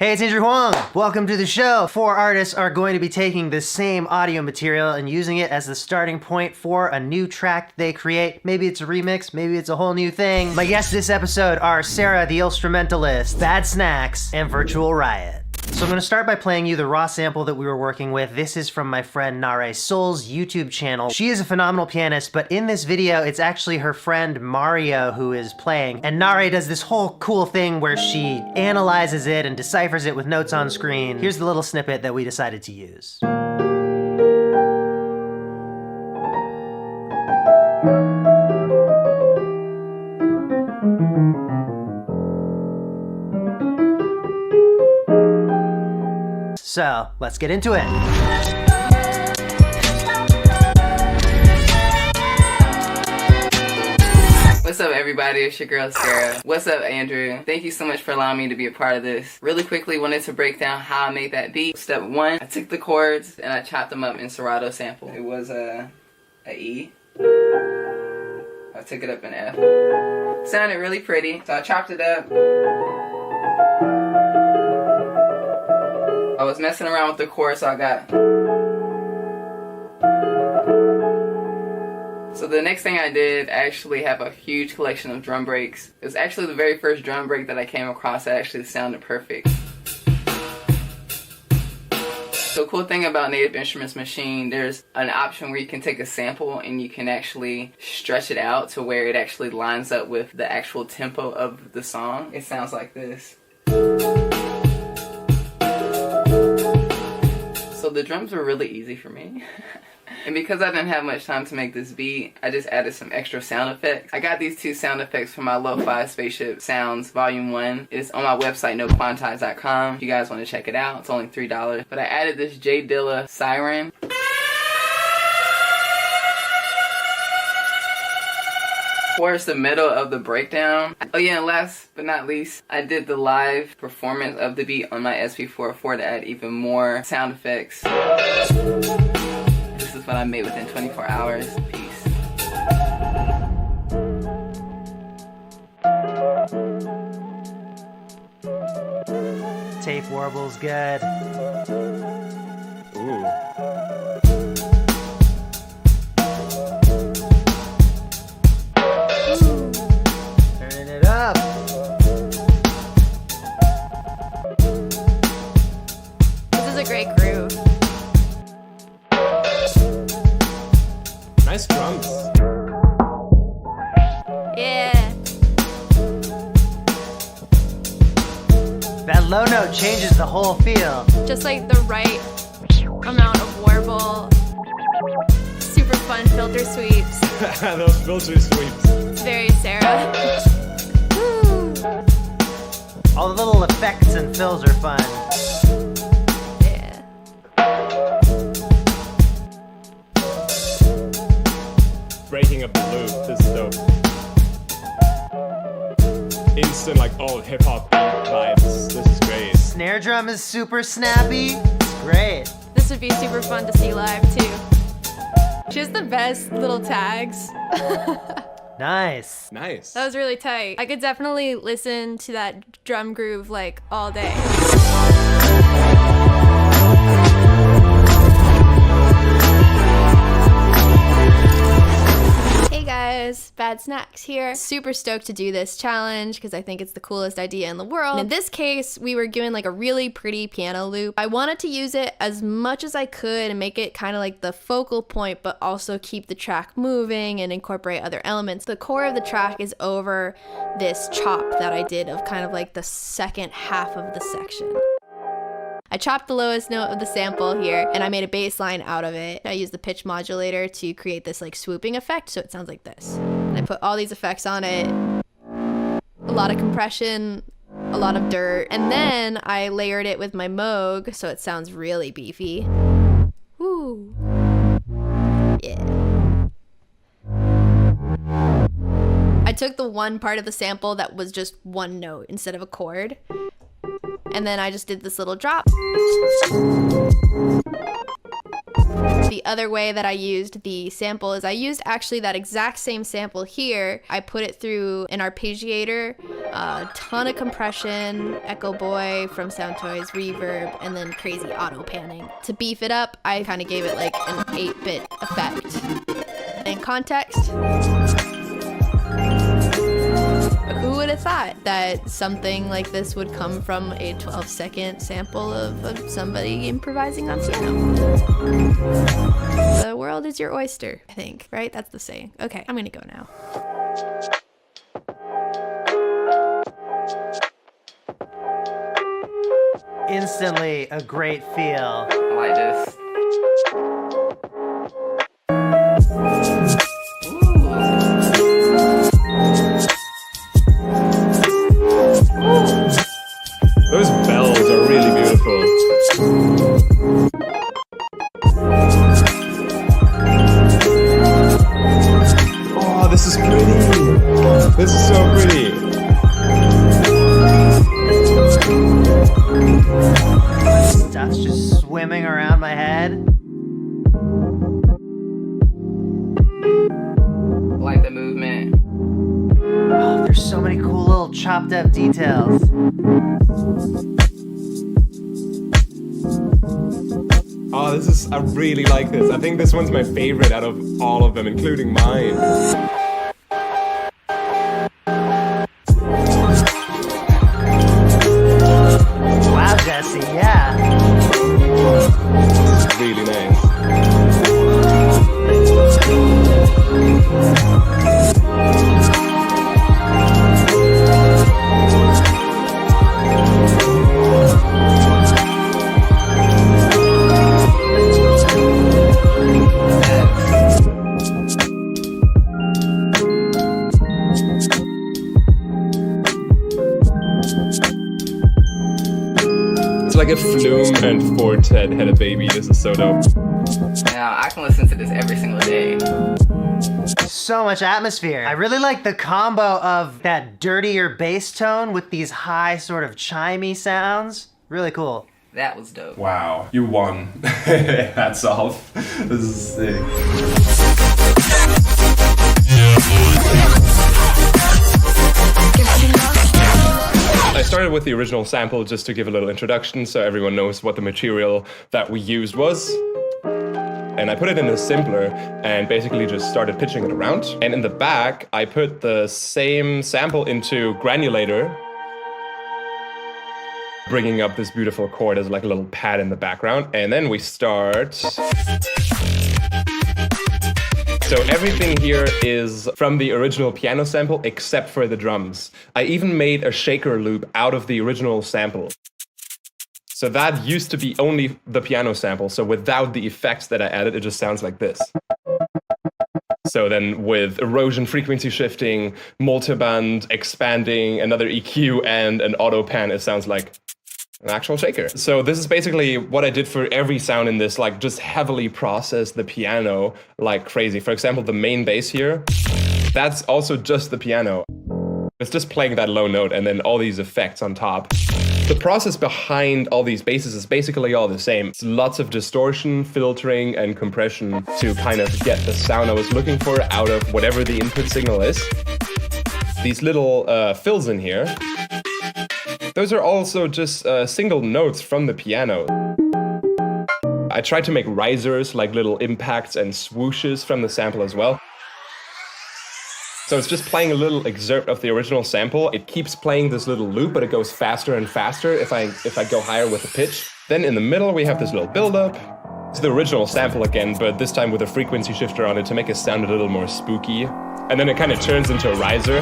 Hey, it's Andrew Huang. Welcome to the show. 4 artists are going to be taking the same audio material and using it as the starting point for a new track they create. Maybe it's a remix, maybe it's a whole new thing. My guests this episode are Sarah the Instrumentalist, Bad Snacks, and Virtual Riot. So I'm going to start by playing you the raw sample that we were working with. This is from my friend Nare Soul's YouTube channel. She is a phenomenal pianist, but in this video, it's actually her friend Mario who is playing. And Nare does this whole cool thing where she analyzes it and deciphers it with notes on screen. Here's the little snippet that we decided to use. So, let's get into it. What's up, everybody? It's your girl, Sarah. What's up, Andrew? Thank you so much for allowing me to be a part of this. Really quickly, wanted to break down how I made that beat. Step 1, I took the chords and I chopped them up in Serato sample. It was a E. I took it up in F. Sounded really pretty, so I chopped it up. I was messing around with the chorus, so I got... So the next thing I did, I actually have a huge collection of drum breaks. It was actually the very first drum break that I came across that actually sounded perfect. So cool thing about Native Instruments Machine, there's an option where you can take a sample and you can actually stretch it out to where it actually lines up with the actual tempo of the song. It sounds like this. So the drums were really easy for me. And because I didn't have much time to make this beat, I just added some extra sound effects. I got these 2 sound effects from my Lo-Fi Spaceship Sounds Volume 1. It's on my website, noquantize.com. If you guys want to check it out, it's only $3. But I added this J Dilla siren. Towards the middle of the breakdown. Oh yeah, and last but not least, I did the live performance of the beat on my SP404 to add even more sound effects. This is what I made within 24 hours. Peace. Tape warble's good. Ooh. Turning it up. This is a great groove. Nice drums. Yeah. That low note changes the whole feel. Just like the right amount of warble. Super fun filter sweeps. Those filter sweeps. It's very Sarah. Woo. All the little effects and fills are fun. Yeah. Breaking up the loop. This is dope. Instant, like, all hip hop vibes. This is great. Snare drum is super snappy. It's great. This would be super fun to see live too. She has the best little tags. Nice. Nice. That was really tight. I could definitely listen to that drum groove like all day. Hey guys, Bad Snacks here. Super stoked to do this challenge because I think it's the coolest idea in the world. And in this case, we were given like a really pretty piano loop. I wanted to use it as much as I could and make it kind of like the focal point, but also keep the track moving and incorporate other elements. The core of the track is over this chop that I did of kind of like the second half of the section. I chopped the lowest note of the sample here and I made a bass line out of it. I used the pitch modulator to create this like swooping effect so it sounds like this. And I put all these effects on it. A lot of compression, a lot of dirt. And then I layered it with my Moog so it sounds really beefy. Woo. Yeah. I took the one part of the sample that was just one note instead of a chord. And then I just did this little drop. The other way that I used the sample is I used actually that exact same sample here. I put it through an arpeggiator a ton of compression, Echo Boy from Soundtoys, reverb, and then crazy auto panning. To beef it up, I kind of gave it like an 8-bit effect. In context, who would have thought that something like this would come from a 12-second sample of somebody improvising on piano? The world is your oyster, I think, right? That's the saying. Okay, I'm gonna go now. Instantly a great feel. I like this. Those bells are really beautiful. Oh, this is pretty. This is so pretty. Stuff's just swimming around my head. Like the movement. Oh, there's so many cool little chopped up details. Oh, I really like this. I think this one's my favorite out of all of them, including mine. Wow, Jesse, yeah. Really nice. It's like if Flume and Fortet had a baby. This is so dope. Now, I can listen to this every single day. So much atmosphere. I really like the combo of that dirtier bass tone with these high sort of chimey sounds. Really cool. That was dope. Wow, you won. Hats off. This is sick. I started with the original sample just to give a little introduction so everyone knows what the material that we used was. And I put it in a simpler and basically just started pitching it around. And in the back, I put the same sample into Granulator, bringing up this beautiful chord as like a little pad in the background. And then we start. So everything here is from the original piano sample except for the drums. I even made a shaker loop out of the original sample. So that used to be only the piano sample. So without the effects that I added, it just sounds like this. So then with erosion, frequency shifting, multiband, expanding, another EQ, and an auto pan, it sounds like an actual shaker. So this is basically what I did for every sound in this, like just heavily process the piano like crazy. For example, the main bass here, that's also just the piano. It's just playing that low note and then all these effects on top. The process behind all these basses is basically all the same. It's lots of distortion, filtering, and compression to kind of get the sound I was looking for out of whatever the input signal is. These little fills in here, those are also just single notes from the piano. I tried to make risers, like little impacts and swooshes from the sample as well. So it's just playing a little excerpt of the original sample. It keeps playing this little loop, but it goes faster and faster if I go higher with the pitch. Then in the middle, we have this little build-up. It's the original sample again, but this time with a frequency shifter on it to make it sound a little more spooky. And then it kind of turns into a riser.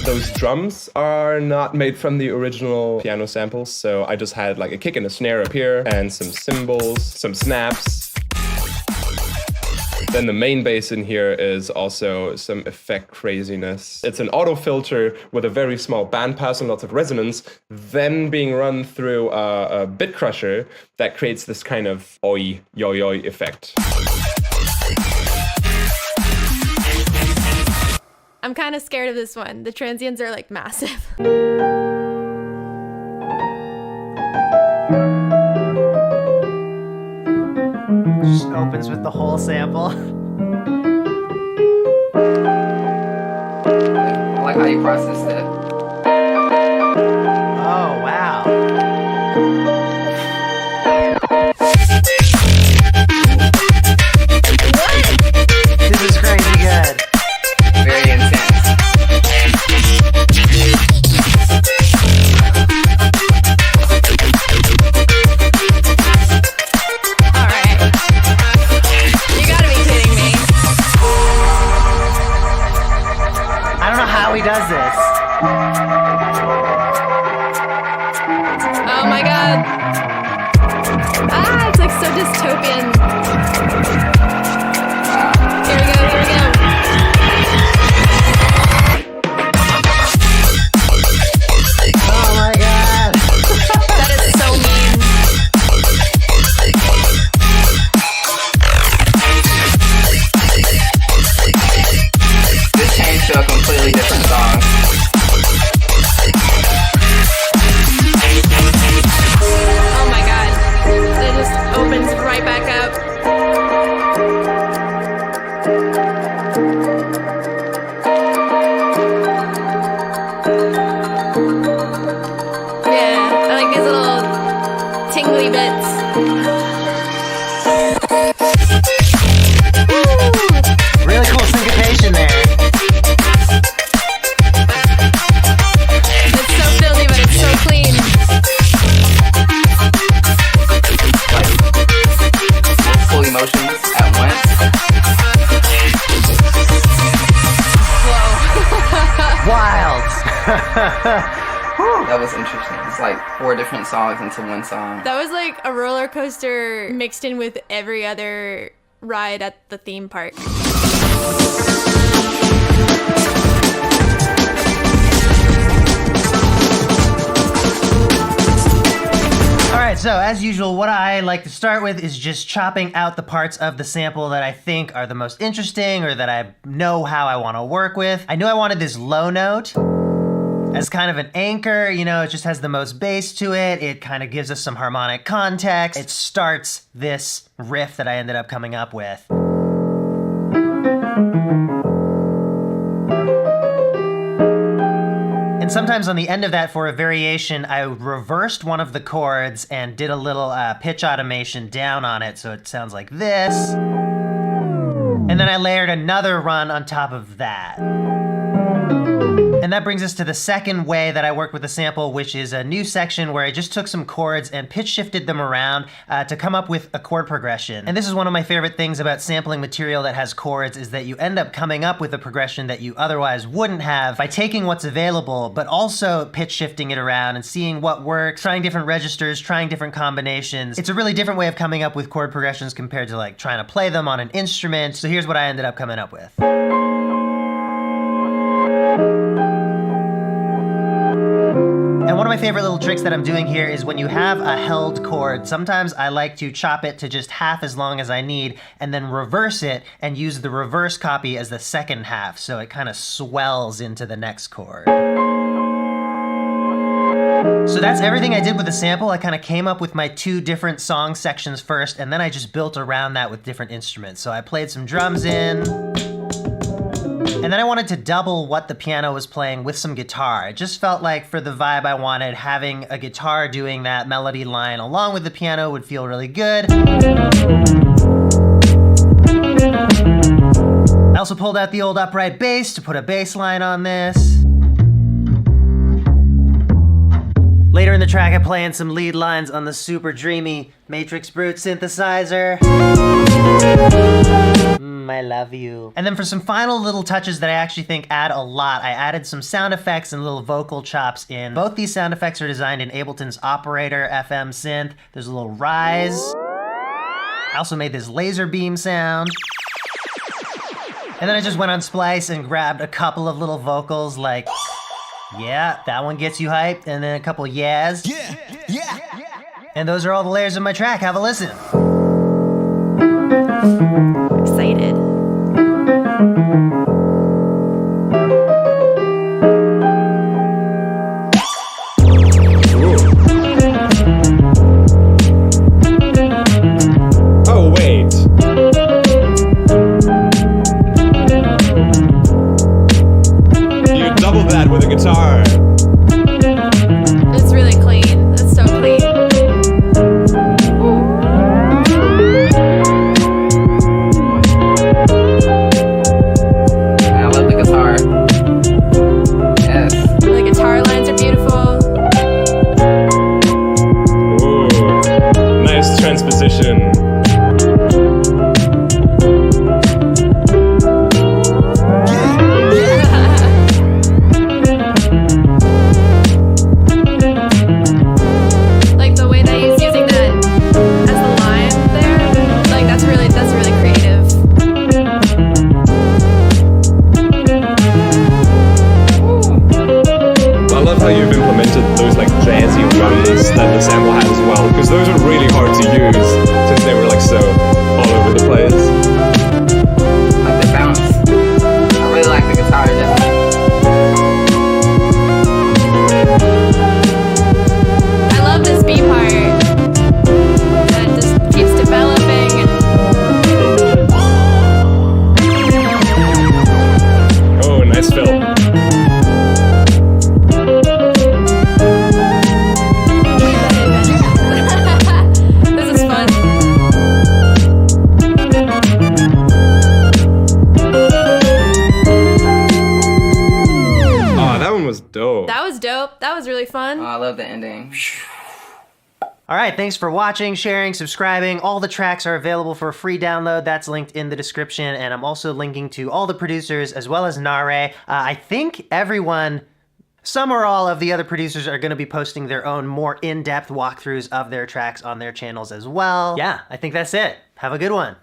Those drums are not made from the original piano samples, so I just had like a kick and a snare up here, and some cymbals, some snaps. Then the main bass in here is also some effect craziness. It's an auto filter with a very small bandpass and lots of resonance, then being run through a bit crusher that creates this kind of oi, yo, oi effect. I'm kind of scared of this one. The transients are like massive. Just opens with the whole sample. Ah, it's like so dystopian. Here we go, here we go. Oh my god! That is so mean. This changed to a completely different song. Oh my god. It just opens right back up. Yeah, I like these little tingly bits. Really cool syncopation there. It's so filthy, but it's so clean. Full emotions at once. Whoa. Wild! That was interesting. It's like 4 different songs into one song. That was like a roller coaster mixed in with every other ride at the theme park. Alright, so as usual, what I like to start with is just chopping out the parts of the sample that I think are the most interesting or that I know how I want to work with. I knew I wanted this low note as kind of an anchor, you know, it just has the most bass to it. It kind of gives us some harmonic context. It starts this riff that I ended up coming up with. And sometimes on the end of that, for a variation, I reversed one of the chords and did a little pitch automation down on it, so it sounds like this. And then I layered another run on top of that. And that brings us to the second way that I worked with the sample, which is a new section where I just took some chords and pitch shifted them around to come up with a chord progression. And this is one of my favorite things about sampling material that has chords, is that you end up coming up with a progression that you otherwise wouldn't have by taking what's available, but also pitch shifting it around and seeing what works, trying different registers, trying different combinations. It's a really different way of coming up with chord progressions compared to like trying to play them on an instrument. So here's what I ended up coming up with. And one of my favorite little tricks that I'm doing here is when you have a held chord, sometimes I like to chop it to just half as long as I need and then reverse it and use the reverse copy as the second half, so it kind of swells into the next chord. So that's everything I did with the sample. I kind of came up with my 2 different song sections first, and then I just built around that with different instruments. So I played some drums in, and then I wanted to double what the piano was playing with some guitar. It just felt like for the vibe I wanted, having a guitar doing that melody line along with the piano would feel really good. I also pulled out the old upright bass to put a bass line on this. Later in the track, I play in some lead lines on the super dreamy Matrix Brute synthesizer. I love you. And then for some final little touches that I actually think add a lot, I added some sound effects and little vocal chops in. Both these sound effects are designed in Ableton's Operator FM synth. There's a little rise. I also made this laser beam sound. And then I just went on Splice and grabbed a couple of little vocals like, yeah, that one gets you hyped, and then a couple yeahs. Yeah. And those are all the layers of my track. Have a listen. Excited. Oh, wait. You doubled that with a guitar. It's really clean. It's so clean. those like jazzy runs that the sample had as well, because those are really hard to use since they were like so all over the place. Like the bounce. I really like the guitar, definitely. I love this B part. And it just keeps developing. Oh, nice fill. This is fun. Oh, that one was dope. That was dope. That was really fun. Oh, I love the ending. All right, thanks for watching, sharing, subscribing. All the tracks are available for a free download. That's linked in the description. And I'm also linking to all the producers as well as Nare. I think everyone, some or all of the other producers are going to be posting their own more in-depth walkthroughs of their tracks on their channels as well. Yeah, I think that's it. Have a good one.